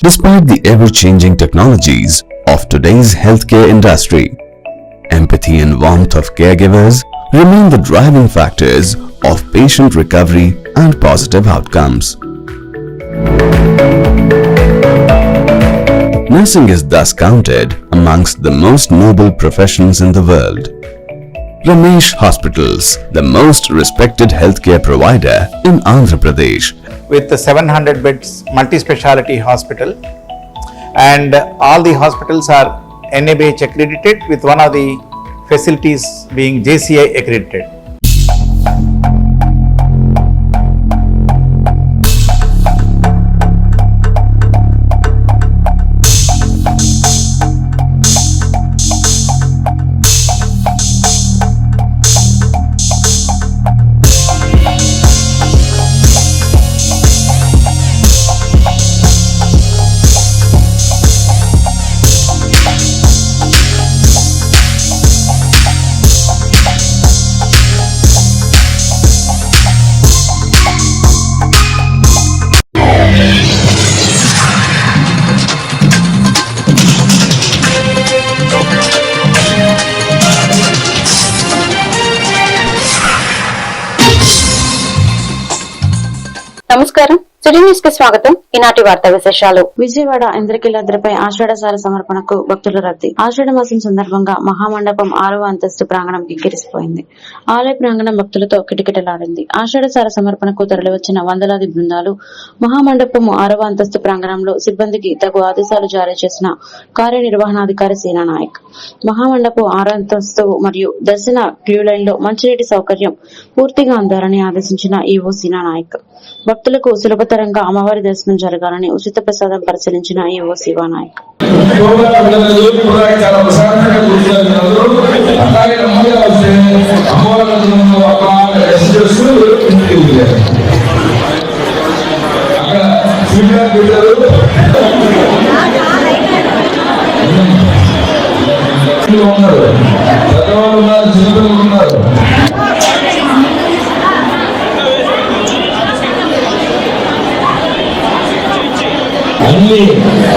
Despite the ever-changing technologies of today's healthcare industry, empathy and warmth of caregivers remain the driving factors of patient recovery and positive outcomes. Nursing is thus counted amongst the most noble professions in the world. Ramesh Hospitals, the most respected healthcare provider in Andhra Pradesh, with the 700 beds multi-speciality hospital, and all the hospitals are NABH accredited, with one of the facilities being JCI accredited. నమస్కారం, city news కి స్వాగతం. ఈనాటి వార్తా విశేషాలు. విజయవాడ ఇంద్రకీలాద్రిపై ఆషాఢసార సమర్పణకు భక్తుల రద్దీ. ఆషాఢ మాసం సందర్భంగా మహామండపం 6వ అంతస్తు ప్రాంగణం కిక్కిరిసిపోయింది. ఆలయ ప్రాంగణం భక్తులతో కిటకిటలాడింది. ఆషాఢసార సమర్పణకు తరలివచ్చిన వందలాది బృందాలు మహామండపం 6వ అంతస్తు ప్రాంగణంలో సిబ్బందికి తగు ఆదేశాలు జారీ చేసిన కార్యనిర్వహణాధికారి సీనా నాయక్, మహామండపం 6వ అంతస్తు మరియు దర్శన క్యూ లైన్ లో మంచినీటి సౌకర్యం పూర్తిగా అందాలని ఆదేశించిన ఈవో సీనా నాయక్, భక్తులకు సులభతరంగా అమ్మవారి దర్శనం జరగాలని ఉచిత ప్రసాదం పరిశీలించిన ఈవో శివా నాయక్.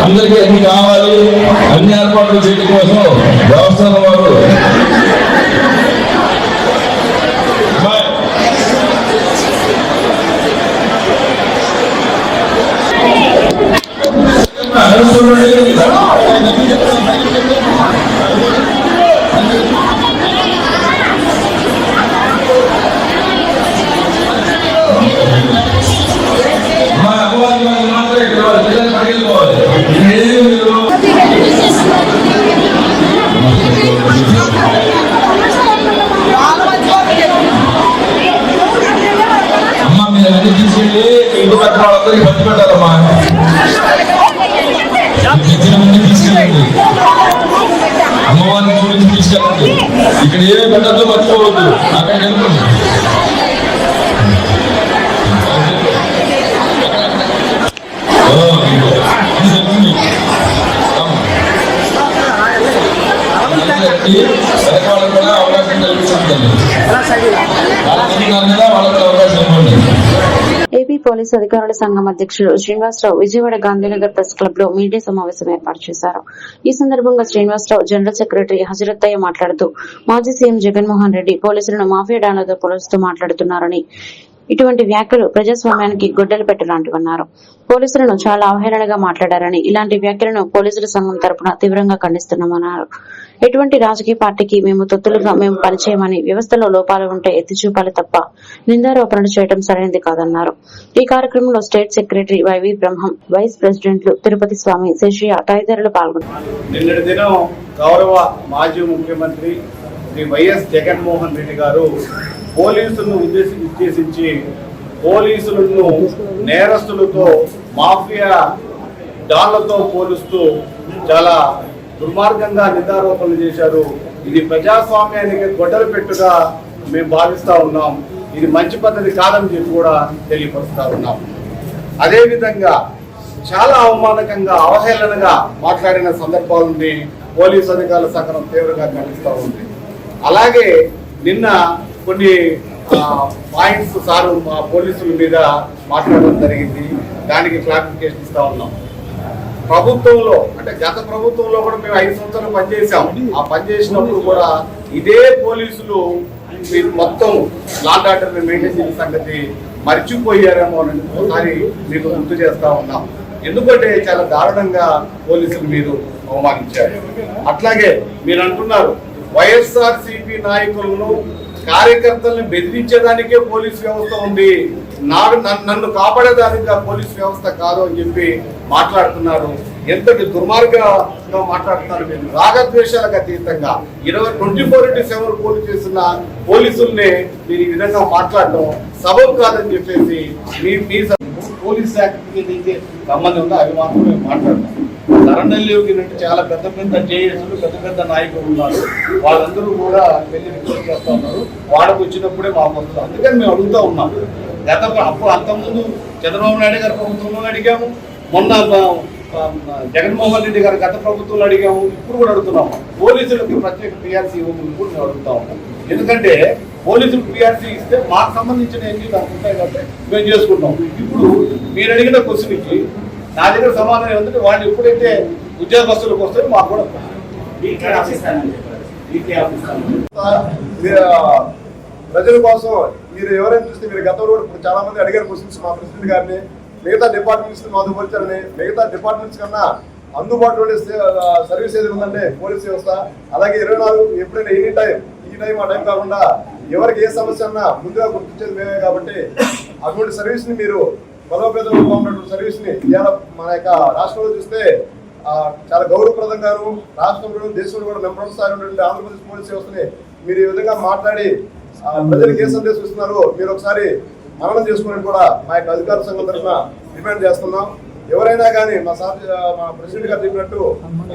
అందరికీ అన్ని కావాలి, అన్ని ఏర్పాట్లు చేయడం కోసం వ్యవస్థల వారు తీసుకెళ్ళి ఇంటి పక్కన వాళ్ళందరికీ పంచి పెట్టాలమ్మా. తీసుకెళ్ళండి, అమ్మవారిని చూపించి తీసుకెళ్ళండి. ఇక్కడ ఏమేమి పెట్టద్దో మర్చిపోవద్దు, అక్కడికి వెళ్ళండి. వాళ్ళకి కూడా అవకాశం కల్పించండి, వాళ్ళకి అవకాశం ఇవ్వండి. ఏపీ పోలీసు అధికారుల సంఘం అధ్యక్షుడు శ్రీనివాసరావు విజయవాడ గాంధీనగర్ ప్రెస్ క్లబ్ లో మీడియా సమావేశం ఏర్పాటు చేశారు. ఈ సందర్భంగా శ్రీనివాసరావు జనరల్ సెక్రటరీ హజరత్తయ్య మాట్లాడుతూ, మాజీ సీఎం జగన్మోహన్ రెడ్డి పోలీసులను మాఫియా డాన్లతో పోలుస్తూ మాట్లాడుతున్నారని, ఇటువంటి వ్యాఖ్యలు ప్రజాస్వామ్యానికి గొడ్డలు పెట్టలాంటివన్నారు. పోలీసులను చాలా అవహేళనగా మాట్లాడారని, ఇలాంటి వ్యాఖ్యలను పోలీసుల సంఘం తరపున తీవ్రంగా ఖండిస్తున్నామన్నారు. ఎటువంటి రాజకీయ పార్టీకి మేము తొత్తులుగా మేము పనిచేయమని, వ్యవస్థలో లోపాలు ఉంటే ఎత్తి చూపాలి తప్ప నిందారోపణలు చేయడం సరైనది కాదన్నారు. ఈ కార్యక్రమంలో స్టేట్ సెక్రటరీ వైవి బ్రహ్మం, వైస్ ప్రెసిడెంట్లు తిరుపతి స్వామి, శేషయ్య తదితరులు పాల్గొన్నారు. నిన్నటి దినం గౌరవ మాజీ ముఖ్యమంత్రి శ్రీ వైఎస్ జగన్మోహన్ రెడ్డి గారు పోలీసులను ఉద్దేశించి పోలీసులను నేరస్తులతో, మాఫియా డాన్లతో పోలుస్తూ చాలా దుర్మార్గంగా నిందారోపణలు చేశారు. ఇది ప్రజాస్వామ్యానికి గొడ్డలు పెట్టుగా మేము భావిస్తా ఉన్నాం. ఇది మంచి పద్ధతి కాదని చెప్పి కూడా తెలియపరుస్తా ఉన్నాం. అదేవిధంగా చాలా అవమానకంగా, అవహేళనగా మాట్లాడిన సందర్భాలని పోలీసు అధికారుల సంఘం తీవ్రంగా ఖండిస్తూ ఉంది. అలాగే నిన్న కొన్ని పాయింట్స్ సారు మా పోలీసుల మీద మాట్లాడడం జరిగింది. దానికి క్లారిఫికేషన్ ఇస్తా ఉన్నాం. ప్రభుత్వంలో అంటే గత ప్రభుత్వంలో కూడా మేము 5 సంవత్సరాలు పనిచేసాం. ఆ పనిచేసినప్పుడు కూడా ఇదే పోలీసులు మీరు మొత్తం లాండ్ ఆర్డర్ మెయింటైన్ చేసిన సంగతి మర్చిపోయారేమో అని ఒకసారి మీకు గుర్తు చేస్తా ఉన్నాం. ఎందుకంటే చాలా దారుణంగా పోలీసులు మీరు అవమానించారు. అట్లాగే మీరు అంటున్నారు వైఎస్ఆర్సీపీ నాయకులను కార్యకర్తలను బెదిరించేదానికే పోలీస్ వ్యవస్థ ఉంది, నన్ను కాపాడేదానిగా పోలీస్ వ్యవస్థ కాదు అని చెప్పి మాట్లాడుతున్నారు. ఎంతటి దుర్మార్గంగా మాట్లాడుతున్నారు. మీరు రాగద్వేషాలకు అతీతంగా 24/7 పోలీసు చేస్తున్న పోలీసుల్ని మీరు ఈ విధంగా మాట్లాడటం సబబు కాదని చెప్పేసి మీ పోలీస్ యాక్ట్కి సంబంధం ఉందో అవి మాత్రం మేము మాట్లాడతాం. తరణల్లికి చాలా పెద్ద పెద్ద జేఎస్లు పెద్ద నాయకులు ఉన్నారు. వాళ్ళందరూ కూడా వెళ్ళి రిపోర్ట్ చేస్తూ ఉన్నారు. వాడకు వచ్చినప్పుడే మాకు వస్తుంది. అందుకని మేము అడుగుతూ ఉన్నాం. అప్పుడు అంతకుముందు చంద్రబాబు నాయుడు గారి ప్రభుత్వంలో అడిగాము, మొన్న జగన్మోహన్ రెడ్డి గారు గత ప్రభుత్వంలో అడిగాము, ఇప్పుడు కూడా అడుగుతున్నాము. పోలీసులకు ప్రత్యేక పిఆర్సీ ఇవ్వమని కూడా మేము అడుగుతా ఉన్నాం. ఎందుకంటే పోలీసులకు పిఆర్సీ ఇస్తే మాకు సంబంధించిన ఏం దానికి ఉంటాయి కాబట్టి మేము చేసుకుంటాం. ఇప్పుడు మీరు అడిగిన క్వశ్చన్కి నా దగ్గర సమాధానం ఏంటంటే వాళ్ళు ఎప్పుడైతే ఉద్యోగస్తులకు వస్తారో మాకు కూడా ప్రజల కోసం మీరు ఎవరైనా చూస్తే మీరు గతంలో ఇప్పుడు చాలా మంది అడిగారు క్వశ్చన్స్ మా ప్రెసిడెంట్ గారిని. మిగతా డిపార్ట్మెంట్స్ మధుపరిచారని, మిగతా డిపార్ట్మెంట్స్ కన్నా అందుబాటులో సర్వీస్ ఏది ఉందంటే పోలీస్ వ్యవస్థ. అలాగే 24 ఎప్పుడైనా ఈ టైం ఆ టైం కాకుండా ఎవరికి ఏ సమస్య అన్నా ముందుగా గుర్తించేది మేమే. కాబట్టి అటువంటి సర్వీస్ ని మీరు బలోపేతంగా ఉన్నటువంటి సర్వీస్ ని ఇవాళ మన యొక్క రాష్ట్రంలో చూస్తే చాలా గౌరవప్రదంగాను రాష్ట్రంలో దేశంలో కూడా నెంబర్ స్థాయి ఉన్నటువంటి ఆంధ్రప్రదేశ్ పోలీస్ వ్యవస్థని మీరు ఈ విధంగా మాట్లాడి ప్రజలకు ఏ సందేశం ఇస్తున్నారు మీరు ఒకసారి మననం చేసుకోవడానికి కూడా మా యొక్క అధికార సంఘం తరఫున డిమాండ్ చేస్తున్నాం. ఎవరైనా కానీ మా ప్రెసిడెంట్ గారు చెప్పినట్టు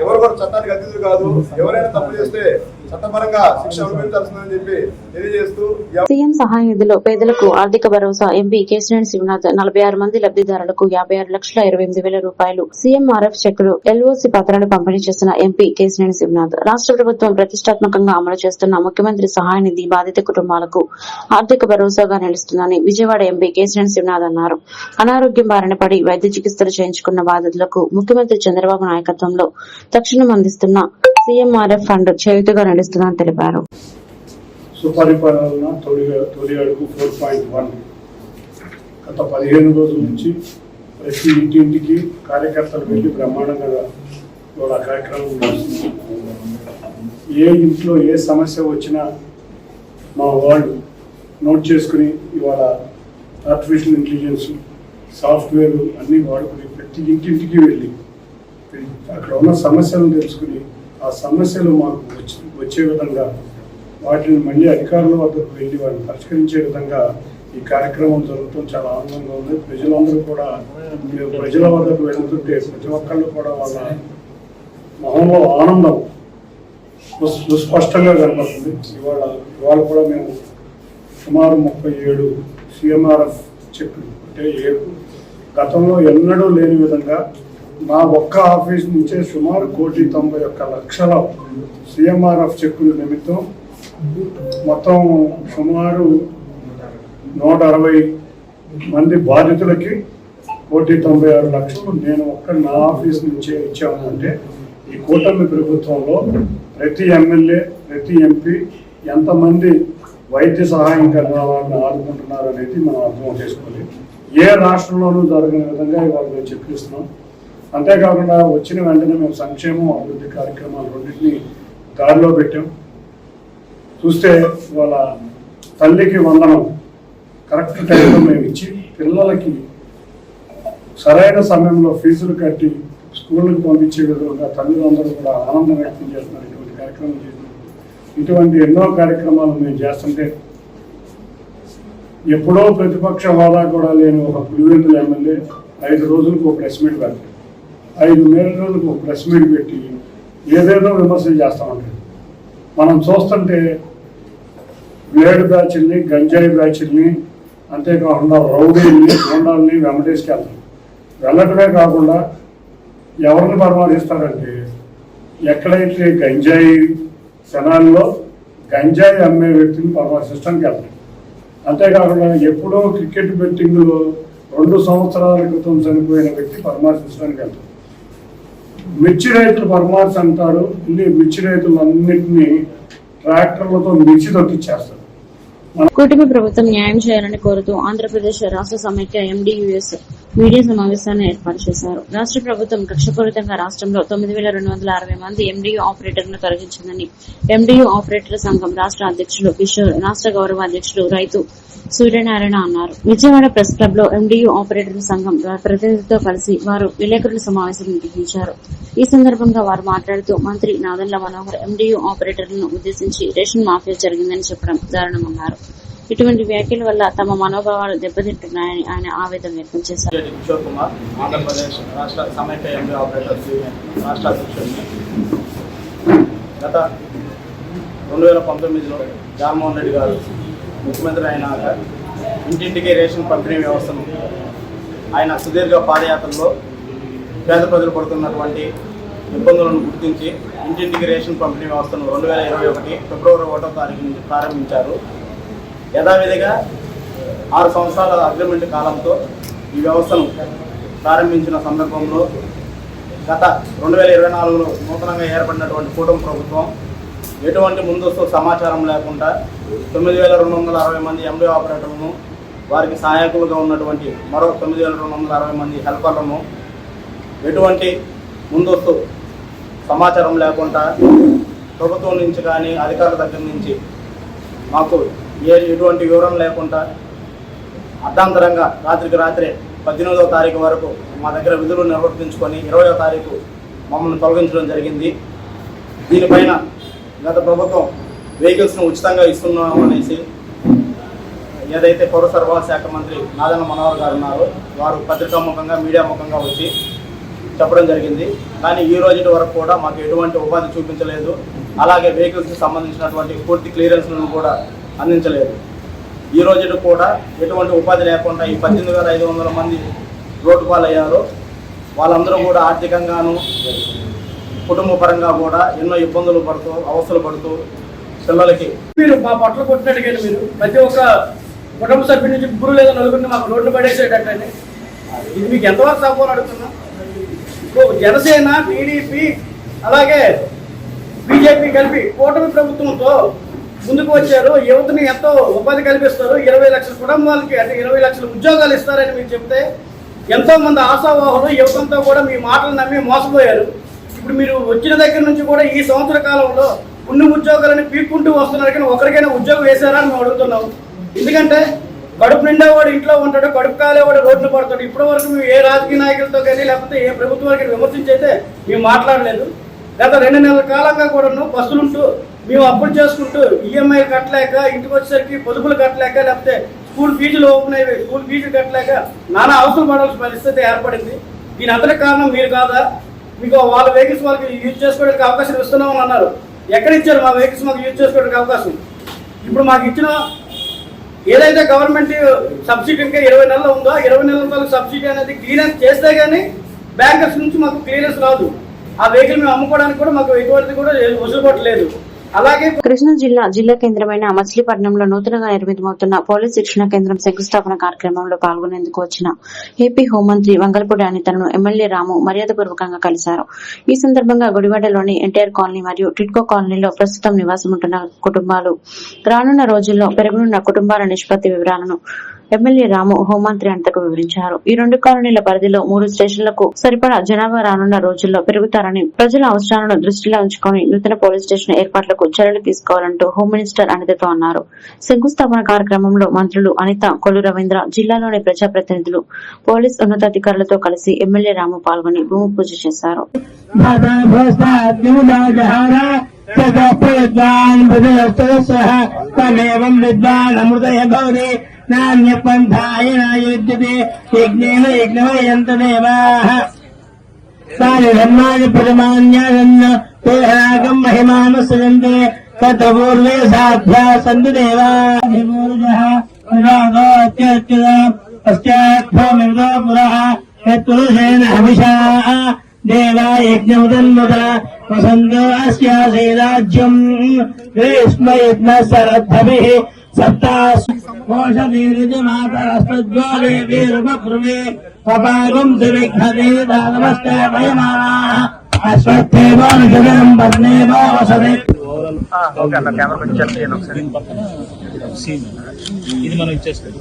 ఎవరు కూడా చట్టానికి అతీతులు కాదు. ఎవరైనా తప్పు చేస్తే చట్టపరంగా శిక్ష అనుభవించాల్సిందని చెప్పి తెలియజేస్తూ సీఎం సహాయ నిధిలో పేదలకు ఆర్థిక భరోసా ఎంపీ కేశినేని శివనాథ్ 46 మంది లబ్ధిదారులకు 56,28,000 రూపాయలు సీఎంఆర్ఎఫ్ చెక్కులు ఎల్ఓసి పత్రాలు పంపిణీ చేసిన ఎంపీ కేశినేని శివనాథ్ రాష్ట్ర ప్రభుత్వం ప్రతిష్టాత్మకంగా అమలు చేస్తున్న ముఖ్యమంత్రి సహాయ నిధి బాధిత కుటుంబాలకు ఆర్థిక భరోసాగా నిలుస్తుందని విజయవాడ ఎంపీ కేశినేని శివనాథ్ అన్నారు. అనారోగ్యం బారిన పడి వైద్య చికిత్సలు చేయించుకున్న బాధితులకు ముఖ్యమంత్రి చంద్రబాబు నాయకత్వంలో తక్షణం అందిస్తున్న సీఎంఆర్ఎఫ్ ఫండ్ చేయుతగా నడుస్తుందని తెలిపారు. సుపరిపాలన తొలి అడుగు 4.1 గత 15 రోజుల నుంచి ప్రతి ఇంటింటికి కార్యకర్తలు వెళ్ళి బ్రహ్మాండంగా వాళ్ళ కార్యక్రమం నడుస్తుంది. ఏ ఇంట్లో ఏ సమస్య వచ్చినా మా వాళ్ళు నోట్ చేసుకుని ఇవాళ ఆర్టిఫిషియల్ ఇంటెలిజెన్స్ సాఫ్ట్వేర్ అన్నీ వాడుకుని ప్రతి ఇంటింటికి వెళ్ళి అక్కడ ఉన్న సమస్యలను తెలుసుకుని ఆ సమస్యలు మాకు వచ్చే విధంగా వాటిని మళ్ళీ అధికారుల వద్దకు వెళ్ళి వాటిని పరిష్కరించే విధంగా ఈ కార్యక్రమం జరుగుతూ చాలా ఆనందంగా ఉంది. ప్రజలందరూ కూడా ప్రజల వద్దకు వెళ్తుంటే ప్రతి ఒక్కళ్ళు కూడా వాళ్ళ మొహంలో ఆనందం సుస్పష్టంగా కనబడుతుంది. ఇవాళ కూడా మేము సుమారు 37 సీఎంఆర్ఎఫ్ చెక్కులు అంటే గతంలో ఎన్నడూ లేని విధంగా మా ఒక్క ఆఫీస్ నుంచే సుమారు 1,91,00,000 సీఎంఆర్ఎఫ్ చెక్కుల నిమిత్తం మొత్తం సుమారు 160 మంది బాధితులకి 1,96,00,000 నేను నా ఆఫీస్ నుంచే ఇచ్చాము. అంటే ఈ కూటమి ప్రభుత్వంలో ప్రతి ఎమ్మెల్యే ప్రతి ఎంపీ ఎంతమంది వైద్య సహాయం వాళ్ళని ఆదుకుంటున్నారు అనేది మనం అర్థం చేసుకోవాలి. ఏ రాష్ట్రంలోనూ జరగని విధంగా ఇవాళ మేము చెప్పిస్తున్నాం. అంతేకాకుండా వచ్చిన వెంటనే మేము సంక్షేమం అభివృద్ధి కార్యక్రమాలు రెండింటినీ దారిలో పెట్టాం. చూస్తే వాళ్ళ తల్లికి వందనం కరెక్ట్ టైంలో మేము ఇచ్చి పిల్లలకి సరైన సమయంలో ఫీజులు కట్టి స్కూళ్ళకి పంపించే విధంగా తల్లిదండ్రులు కూడా ఆనందం వ్యక్తం చేస్తున్నారు. ఇటువంటి కార్యక్రమం చేస్తున్నారు. ఇటువంటి ఎన్నో కార్యక్రమాలు మేము చేస్తుంటే ఎప్పుడో ప్రతిపక్ష హోదా కూడా లేని ఒక పులివెందుల ఎమ్మెల్యే 5 రోజులకు ఒక ప్రెస్ మీట్ పెడతారు. 5 రోజులకు ఒక ప్రెస్ మీట్ పెట్టి ఏదేదో విమర్శలు చేస్తూ ఉంటారు. మనం చూస్తుంటే వేడు బ్యాచ్ల్ని గంజాయి బ్యాచ్ల్ని అంతేకాకుండా రౌడీల్ని గోండాల్ని వెంబడేసుకెళ్తారు. వెళ్ళటమే కాకుండా ఎవరిని పరామర్శిస్తారంటే ఎక్కడైతే గంజాయి శనాల్లో గంజాయి అమ్మే వ్యక్తిని పరామర్శించడానికి వెళ్తారు. అంతేకాకుండా ఎప్పుడో క్రికెట్ బెట్టింగ్లో 2 సంవత్సరాల క్రితం చనిపోయిన వ్యక్తి పరామర్శించడానికి వెళ్తారు. మిర్చి రైతులు పరమార్శ అంటారు. మిర్చి రైతులన్నింటినీ ట్రాక్టర్లతో మిర్చి తొక్కిచ్చేస్తారు. కూటమి ప్రభుత్వం న్యాయం చేయాలని కోరుతూ ఆంధ్రప్రదేశ్ రాష్ట్ర సమైక్య ఎండియుఎస్ మీడియా సమావేశాన్ని ఏర్పాటు చేశారు. రాష్ట్ర ప్రభుత్వం కక్షపూరితంగా రాష్ట్రంలో 9,260 మంది ఎండియు ఆపరేటర్లను తొలగించిందని ఎండియు ఆపరేటర్ సంఘం రాష్ట్ర అధ్యక్షుడు కిషోర్, రాష్ట్ర గౌరవ అధ్యక్షుడు రైతు సూర్యనారాయణ అన్నారు. విజయవాడ ప్రెస్ క్లబ్ లో ఎండియు ఆపరేటర్ సంఘం ప్రతినిధితో కలిసి వారు విలేకరుల సమావేశం నిర్వహించారు. ఈ సందర్భంగా వారు మాట్లాడుతూ మంత్రి నాదెండ్ల మనోహర్ ఎండియు ఆపరేటర్లను ఉద్దేశించి రేషన్ మాఫియా జరిగిందని చెప్పడం దారుణమన్నారు. ఇటువంటి వ్యాఖ్యల వల్ల తమ మనోభావాలు దెబ్బతింటున్నాయని ఆయన ఆవేదన వ్యక్తం చేశారు. కిషోర్ కుమార్, ఆంధ్రప్రదేశ్ రాష్ట్ర సమైక్య ఎండియు ఆపరేటర్స్ యూనియన్ రాష్ట్ర అధ్యక్షుడిని. గత 2019లో జగన్మోహన్ రెడ్డి గారు ముఖ్యమంత్రి అయినాక ఇంటింటికి రేషన్ పంపిణీ వ్యవస్థను ఆయన సుదీర్ఘ పాదయాత్రలో పేద ప్రజలు పడుతున్నటువంటి ఇబ్బందులను గుర్తించి ఇంటింటికి రేషన్ పంపిణీ వ్యవస్థను 2021 ఫిబ్రవరి 1వ తారీఖు నుంచి ప్రారంభించారు. యథావిధిగా 6 సంవత్సరాల అగ్రిమెంట్ కాలంతో ఈ వ్యవస్థను ప్రారంభించిన సందర్భంలో గత 2024లో నూతనంగా ఏర్పడినటువంటి కూటమి ప్రభుత్వం ఎటువంటి ముందస్తు సమాచారం లేకుండా 9,260 మంది ఎండియు ఆపరేటర్లను, వారికి సహాయకులుగా ఉన్నటువంటి మరో 9,260 మంది హెల్పర్లను ఎటువంటి ముందస్తు సమాచారం లేకుండా ప్రభుత్వం నుంచి కానీ అధికారుల దగ్గర నుంచి మాకు ఎటువంటి వివరణ లేకుండా అర్ధాంతరంగా రాత్రికి రాత్రే 18వ తారీఖు వరకు మా దగ్గర విధులు నిర్వర్తించుకొని 20వ తారీఖు మమ్మల్ని తొలగించడం జరిగింది. దీనిపైన గత ప్రభుత్వం వెహికల్స్ను ఉచితంగా ఇస్తున్నాము అనేసి ఏదైతే పౌర సరఫరా శాఖ మంత్రి నాదెండ్ల మనోహర్ గారు ఉన్నారో వారు పత్రికాముఖంగా మీడియా ముఖంగా వచ్చి చెప్పడం జరిగింది. కానీ ఈ రోజు వరకు కూడా మాకు ఎటువంటి ఉపాధి చూపించలేదు. అలాగే వెహికల్స్కి సంబంధించినటువంటి పూర్తి క్లియరెన్స్లను కూడా అందించలేదు. ఈ రోజు కూడా ఎటువంటి ఉపాధి లేకుండా ఈ 18,500 మంది రోడ్డు పాలయ్యారు. వాళ్ళందరూ కూడా ఆర్థికంగాను కుటుంబ పరంగా కూడా ఎన్నో ఇబ్బందులు పడుతూ అవస్థలు పడుతూ పిల్లలకి మీరు మా పట్ల కొట్టినట్టుగా మీరు ప్రతి ఒక్క కుటుంబ సభ్యుల నుంచి ముగ్గురు లేదా నలుగురిని మాకు రోడ్డు పడేసేటట్టండి. ఇది మీకు ఎంతవరకు సపోర్ట్ అడుగుతున్నా? జనసేన, టీడీపీ అలాగే బీజేపీ కలిపి కూటమి ప్రభుత్వంతో ముందుకు వచ్చారు. యువతని ఎంతో ఉపాధి కల్పిస్తారు. 20 లక్షల కుటుంబాలకి అంటే 20 లక్షల ఉద్యోగాలు ఇస్తారని మీరు చెప్తే ఎంతో మంది ఆశావాహులు యువతంతో కూడా మీ మాటలు నమ్మి మోసపోయారు. ఇప్పుడు మీరు వచ్చిన దగ్గర నుంచి కూడా ఈ సంవత్సర కాలంలో ఉన్న ఉద్యోగాలని పీక్కుంటూ వస్తున్నారు. కానీ ఒకరికైనా ఉద్యోగం వేశారా అని మేము అడుగుతున్నాము. ఎందుకంటే కడుపు నిండేవాడు ఇంట్లో ఉంటాడు, కడుపు కాలేవాడు రోడ్లు పడతాడు. ఇప్పటి వరకు మేము ఏ రాజకీయ నాయకులతో కానీ లేకపోతే ఏ ప్రభుత్వానికి విమర్శించి అయితే మేము మాట్లాడలేదు. గత 2 నెలల కాలంగా కూడాను బస్సులుంటూ మేము అప్పులు చేసుకుంటూ ఈఎంఐలు కట్టలేక, ఇంటికి వచ్చేసరికి పొదుపులు కట్టలేక, లేకపోతే స్కూల్ ఫీజులు ఓపెన్ అయ్యి స్కూల్ ఫీజులు కట్టలేక నానా అవసరం పడాల్సిన పరిస్థితి ఏర్పడింది. దీని అంతటి కారణం మీరు కాదా? మీకు వాళ్ళ వెహికల్స్ వాళ్ళకి యూజ్ చేసుకోవడానికి అవకాశం ఇస్తున్నామని అన్నారు. ఎక్కడ ఇచ్చారు మా వెహికల్స్ మాకు యూజ్ చేసుకోవడానికి అవకాశం? ఇప్పుడు మాకు ఇచ్చిన ఏదైతే గవర్నమెంట్ సబ్సిడీ ఇంకా 20 నెలలు ఉందో 20 నెలల సబ్సిడీ అనేది క్లియరెన్స్ చేస్తే కానీ బ్యాంకర్స్ నుంచి మాకు క్లియరెన్స్ రాదు. ఆ వెహికల్ మేము అమ్ముకోవడానికి కూడా మాకు ఎటువంటిది కూడా వసూలుబాటు లేదు. అలాగే కృష్ణా జిల్లా కేంద్రమైన మచిలీపట్నంలో నూతనంగా నిర్మితమవుతున్న పోలీస్ శిక్షణ కేంద్రం శంకుస్థాపన కార్యక్రమంలో పాల్గొనేందుకు వచ్చిన ఏపీ హోంమంత్రి వంగలపూడి అనితను ఎమ్మెల్యే రాము మర్యాదపూర్వకంగా కలిశారు. ఈ సందర్భంగా గుడివాడలోని ఎన్టీఆర్ కాలనీ మరియు టిడ్కో కాలనీలో ప్రస్తుతం నివాసం ఉంటున్న కుటుంబాలు రానున్న రోజుల్లో పెరగనున్న కుటుంబాల నిష్పత్తి వివరాలను ఎమ్మెల్యే రాము హోంమంత్రి అనితకు వివరించారు. ఈ 2 కాలనీల పరిధిలో 3 స్టేషన్లకు సరిపడా జనాభా రానున్న రోజుల్లో పెరుగుతారని, ప్రజల అవసరాలను దృష్టిలో ఉంచుకొని నూతన పోలీస్ స్టేషన్ ఏర్పాట్లకు చర్యలు తీసుకోవాలంటూ హోం మినిస్టర్ అనితతో అన్నారు. శంకుస్థాపన కార్యక్రమంలో మంత్రులు అనిత, కొల్లు రవీంద్ర, జిల్లాలోని ప్రజాప్రతినిధులు, పోలీస్ ఉన్నతాధికారులతో కలిసి ఎమ్మెల్యే రాము పాల్గొని భూమి పూజ చేశారు. నాణ్య పంథాయ నాయుధ్యతే యజ్ఞేన యజ్ఞమయంత దేవాః సాని ధర్మాని ప్రమాణ్యానన్న తేహనాగం మహిమానస్యంతే తతపూర్వే సాధ్యా సంతు దేవాధిమూర్జః రాగోత్యత్యద పశ్చాత్భూమిర్దో పురః యత్పురుషేణ హవిషా దేవా యజ్ఞముదన్మత వసంతో అస్యాసేరాజ్యం గ్రీష్మ యజ్ఞ శరద్ధభిః సప్తాసు కోశవీర్యమాతరస్త్వజ్వాలే వీరుపృవే పపాగం సువిఘ్నదే దానమస్తే భయమానాః అశ్వత్థేవానుజనం వర్ణేవా వసదే. ఓకే అన్న, కెమెరా కొంచెం చెక్ చేయండి ఒకసారి. ఇది మనం ఇచ్చేస్తాం.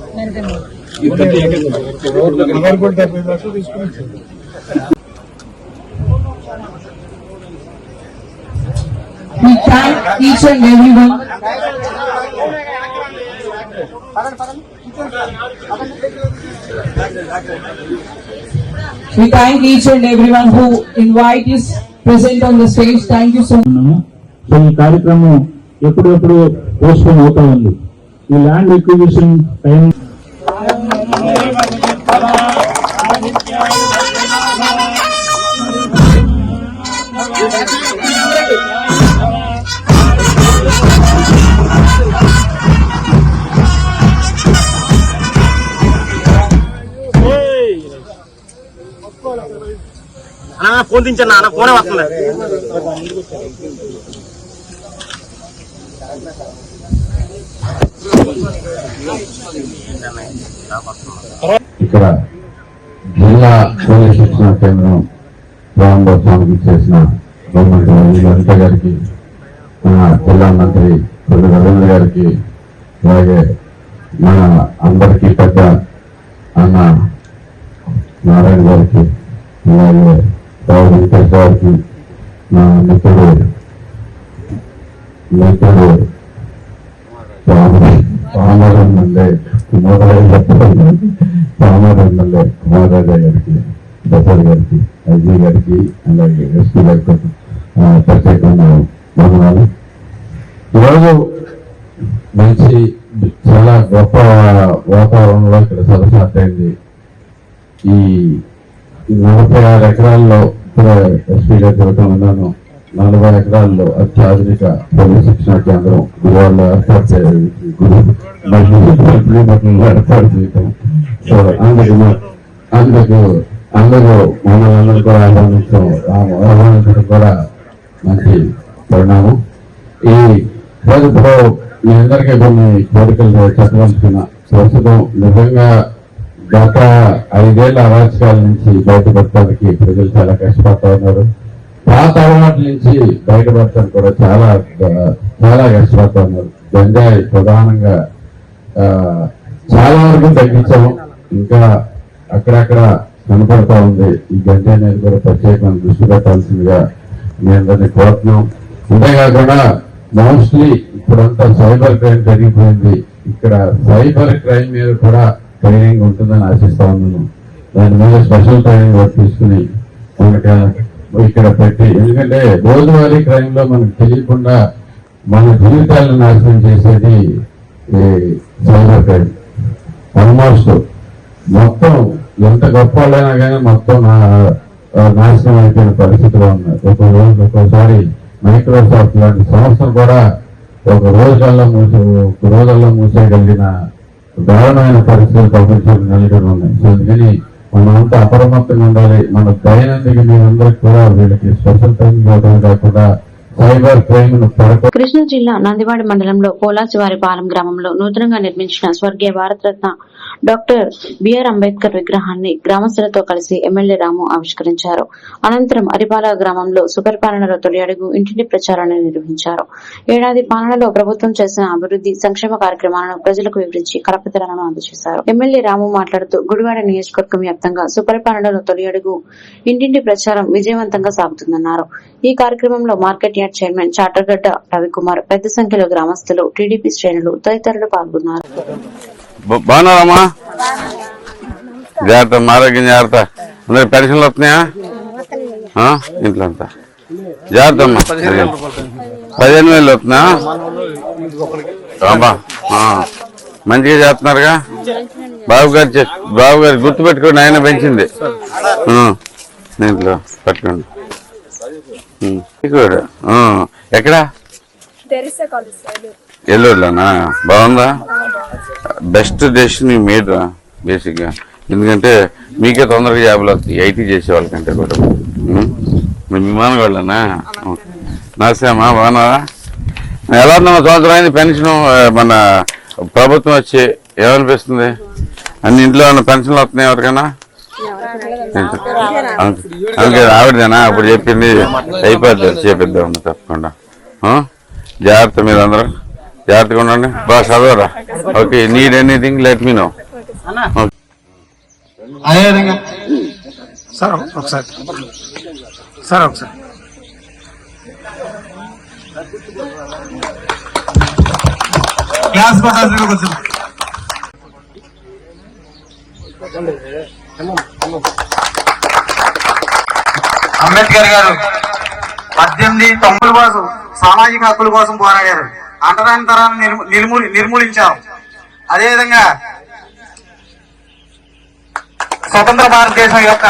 We thank each and everyone. We thank each and everyone who invite us present on the stage. Thank you so much. So ఈ కార్యక్రమం ఎప్పుడెప్పుడు పోస్ట్పోన్ అవుతా ఉంది. ఈ ల్యాండ్ ఎక్విజిషన్ టైం ఫోన్ దించండి అన్న, ఫోనే వస్తుంది. ఇక్కడ జిల్లా పోలీస్ శిక్షణ కేంద్రం ప్రారంభోత్సవానికి చేసిన గవర్నమెంట్ లలిత గారికి, మన జిల్లా మంత్రి కొద్ది రవీంద్ర గారికి, అలాగే మన అందరికీ పెద్ద అన్న నారాయణ గారికి, అలాగే రావు వెంకటేష్ గారికి, నా మిత్రుడు రామారంగండే రామారంగండే కుమారరాజా గారికి, ప్రసాద్ గారికి, ఐజీ గారికి, అలాగే ఎస్పీ గారికి ప్రత్యేకంగా వందనాలు. ఈరోజు మంచి చాలా గొప్ప వాతావరణంలో ఇక్కడ సదస్సు అయింది. ఈ 46 ఎకరాల్లో ఇప్పుడు ఎస్పీ గారు చెప్పడం విన్నాను. 40 ఎకరాల్లో అత్యాధునిక పోలీస్ శిక్షణ కేంద్రం గురువాళ్ళు ఏర్పాటు చేయటం. సో అందరూ మమ్మల్ని కూడా ఆహ్వానించడం కూడా మంచి పరిణామం. ఈ రోజు ఇప్పుడు మీ అందరికీ కొన్ని కోరికలు చెప్పదలుచుకున్నా. ప్రస్తుతం నిజంగా గత 5 ఏళ్ల అరాచకాల నుంచి బయటపడటానికి ప్రజలు చాలా కష్టపడతా ఉన్నారు. పాత అలవాట్ల నుంచి బయటపడటానికి కూడా చాలా కష్టపడతా ఉన్నారు. గంజాయి ప్రధానంగా చాలా వరకు తగ్గించాము, ఇంకా అక్కడక్కడ కనపడతా ఉంది. ఈ గంజాయి అనేది కూడా ప్రత్యేకంగా దృష్టి పెట్టాల్సిందిగా మీ అందరినీ కోరుతున్నాం. అంతేకాకుండా మోస్ట్లీ ఇప్పుడంతా సైబర్ క్రైమ్ పెరిగిపోయింది. ఇక్కడ సైబర్ క్రైమ్ మీద కూడా ట్రైనింగ్ ఉంటుందని ఆశిస్తా ఉన్నాను. దాని మీద స్పెషల్ ట్రైనింగ్ వర్క్ తీసుకుని మనకి ఇక్కడ పెట్టి, ఎందుకంటే రోజువారీ క్రైమ్ లో మనకు తెలియకుండా మన జీవితాలను నాశనం చేసేది సైబర్ క్రైమ్. ఆల్మోస్ట్ మొత్తం ఎంత గొప్ప వాళ్ళైనా కానీ మొత్తం నాశనం అయిపోయిన పరిస్థితిలో ఉన్నాయి. ఒక్కోసారి మైక్రోసాఫ్ట్ లాంటి సంస్థలు కూడా ఒక రోజుల్లో మూసేయగలిగిన దారుణమైన పరిస్థితులు ప్రపంచంలో నెలకొని ఉన్నాయి. సో అందుకని మనమంతా అప్రమత్తంగా ఉండాలి. మన దైనందిక మీరందరికీ కూడా వీళ్ళకి స్పెషల్ ట్రైనింగ్ ఇవ్వడం కాకుండా సైబర్ క్రైమ్ కృష్ణా జిల్లా నందివాడ మండలంలో పోలాసివారిపాలెం గ్రామంలో నూతనంగా నిర్మించిన స్వర్గీయ భారతరత్న డాక్టర్ బిఆర్ అంబేద్కర్ విగ్రహాన్ని గ్రామస్తులతో కలిసి ఎమ్మెల్యే రాము ఆవిష్కరించారు. అనంతరం అరిపాల గ్రామంలో సుపరిపాలనలో తొలి అడుగు ఇంటింటి ప్రచారాన్ని నిర్వహించారు. ఏడాది పాలనలో ప్రభుత్వం చేసిన అభివృద్ది సంక్షేమ కార్యక్రమాలను ప్రజలకు వివరించి కరపత్రాలను అందజేశారు. ఎమ్మెల్యే రాము మాట్లాడుతూ గుడివాడ నియోజకవర్గం వ్యాప్తంగా సుపరిపాలనలో తొలి అడుగు ఇంటింటి ప్రచారం విజయవంతంగా సాగుతుందన్నారు. ఈ కార్యక్రమంలో market yard chairman Chatagadda Ravikumar, పెద్ద సంఖ్యలో గ్రామస్తులు, టీడీపీ శ్రేణులు తదితరులు పాల్గొన్నారు. బాగున్నారమ్మా? జాగ్రత్త, ఆరోగ్యం జాగ్రత్త. అందరికి పెన్షన్లు వస్తున్నాయా ఇంట్లో అంతా? జాగ్రత్త అమ్మా. 15,000 వస్తున్నా? మంచిగా చేస్తున్నారుగా? బాబు గారు గుర్తుపెట్టుకోండి, ఆయన పెంచింది దీంట్లో పట్టుకోండి. ఎక్కడా? ఎల్లూరులోనా? బాగుందా? బెస్ట్ డెసిషన్ మీ మేడ్ రా బేసిక్ గా. ఎందుకంటే మీకే తొందరగా జాబులు వస్తాయి ఐటీ చేసే వాళ్ళకంటే కూడా. మీ విమానవాళ్ళనా? నమస్తేమ్మా, బాగున్నారా? ఎలా ఉందమ్మా? సంవత్సరం అయింది పెన్షన్ మన ప్రభుత్వం వచ్చి. ఏమనిపిస్తుంది? అన్ని ఇంట్లో ఏమైనా పెన్షన్లు వస్తున్నాయి ఎవరికైనా? అందుకే ఆవిడదేనా అప్పుడు చెప్పింది అయిపోద్ది చేపిద్దాం తప్పకుండా. జాగ్రత్త, మీరు అందరూ జాగ్రత్తగా ఉండండి, బాగా చదవరా. Okay, need anything let me know. అదేవిధంగా సార్ ఒకసారి క్లాస్ కొంచెం అంబేద్కర్ గారు 1890 కోసం సామాజిక హక్కుల కోసం పోరాడారు. అంటరాని తరాన్ని నిర్మూలించారు. అదేవిధంగా స్వతంత్ర భారతదేశం యొక్క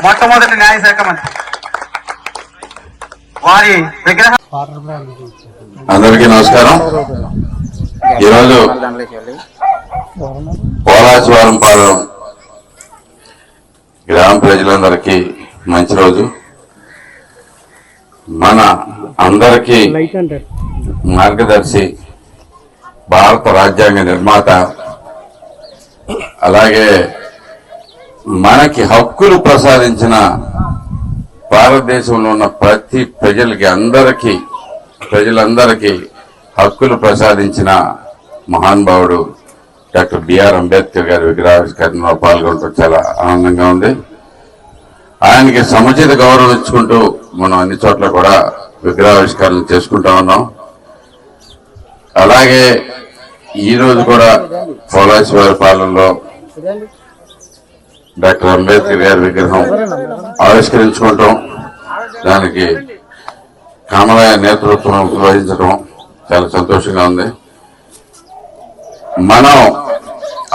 మొట్టమొదటి న్యాయశాఖ మంత్రి వారి విగ్రహం. అందరికీ నమస్కారం. ఈరోజు పోలాచివరం పాలెం గ్రామ ప్రజలందరికీ మంచి రోజు. మన అందరికీ మార్గదర్శి, భారత రాజ్యాంగ నిర్మాత, అలాగే మనకి హక్కులు ప్రసాదించిన భారతదేశంలో ఉన్న ప్రతి ప్రజలందరికీ హక్కులు ప్రసాదించిన మహానుభావుడు డాక్టర్ బిఆర్ అంబేద్కర్ గారి విగ్రహావిష్కరణలో పాల్గొనడం చాలా ఆనందంగా ఉంది. ఆయనకి సముచిత గౌరవం ఇచ్చుకుంటూ మనం అన్ని చోట్ల కూడా విగ్రహావిష్కరణ చేసుకుంటా ఉన్నాం. అలాగే ఈ రోజు కూడా పోలాచివరం పాలెంలో డాక్టర్ అంబేద్కర్ గారి విగ్రహం ఆవిష్కరించుకుంటాం. దానికి కామరాయ నేతృత్వం వహించడం చాలా సంతోషంగా ఉంది. మనం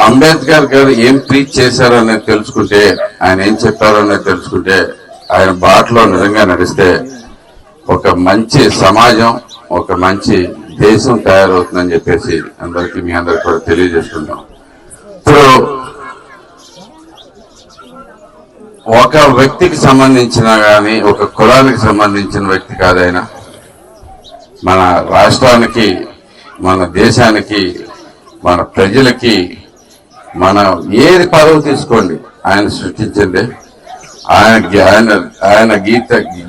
అంబేద్కర్ గారు ఏం ప్రీచ్ చేశారో అనేది తెలుసుకుంటే, ఆయన ఏం చెప్పారో అనేది తెలుసుకుంటే, ఆయన బాటలో నిజంగా నడిస్తే ఒక మంచి సమాజం, ఒక మంచి దేశం తయారవుతుందని చెప్పేసి మీ అందరికి కూడా తెలియజేస్తున్నాం. ఇప్పుడు ఒక వ్యక్తికి సంబంధించిన కానీ ఒక కులానికి సంబంధించిన వ్యక్తి కాదైనా, మన రాష్ట్రానికి, మన దేశానికి, మన ప్రజలకి, మన ఏది పదవి తీసుకోండి, ఆయన సృష్టించింది, ఆయన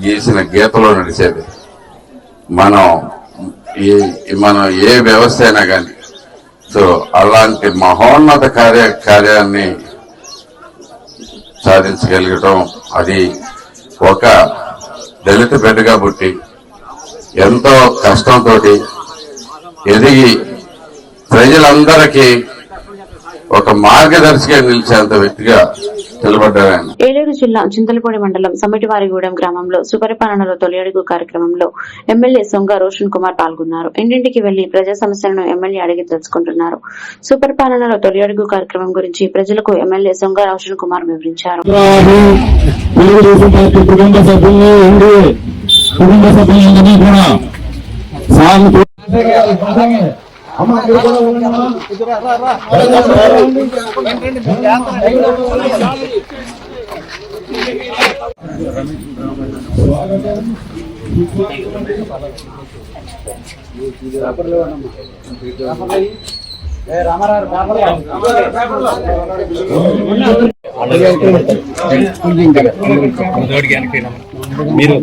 గీసిన గీతలో నడిచేది. మనం ఏ వ్యవస్థ అయినా కానీ. సో అలాంటి మహోన్నత కార్యాన్ని సాధించగలగటం, అది ఒక దళిత బిడ్డగా పుట్టి ఎంతో కష్టంతో ఎదిగి ప్రజలందరికీ ఒక మార్గదర్శిగా నిలిచేంత వ్యక్తిగా నిలబడ్డారు. ఏలూరు జిల్లా చింతలపూడి మండలం సమిటివారిగూడెం గ్రామంలో సుపరిపాలనలో తొలి అడుగు కార్యక్రమంలో ఎమ్మెల్యే సొంగ రోషన్ కుమార్ పాల్గొన్నారు. ఇంటింటికి వెళ్లి ప్రజా సమస్యలను ఎమ్మెల్యే అడిగి తెలుసుకుంటున్నారు. సుపరిపాలనలో తొలి అడుగు కార్యక్రమం గురించి ప్రజలకు ఎమ్మెల్యే సొంగ రోషన్ కుమార్ వివరించారు. మీరు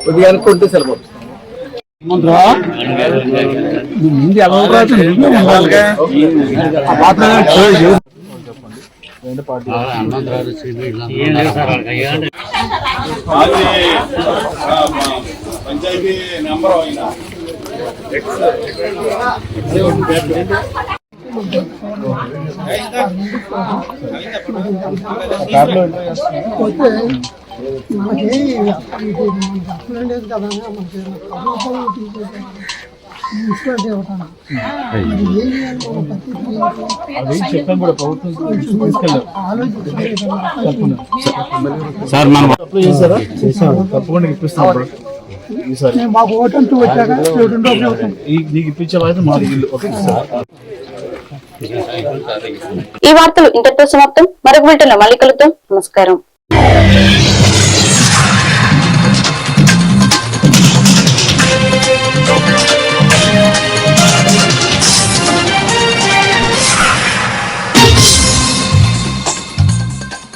కొద్దిగా అనుకుంటే సరిపోతుంది. పంచాయతీ నెంబర్ చెప్పాను కూడా ప్రభుత్వం తీసుకెళ్ళారు సార్. మనం అప్లై చేశారా? తప్పకుండా ఇప్పిస్తాం. మాకు ఓటంటూ వచ్చాక నీకు ఇప్పించే బాధ్యత మాది. ఈ వార్తలు ఇంతటితో సమాప్తం. మరొక బిల్టన్లో మళ్ళీ కలుద్దాం. నమస్కారం.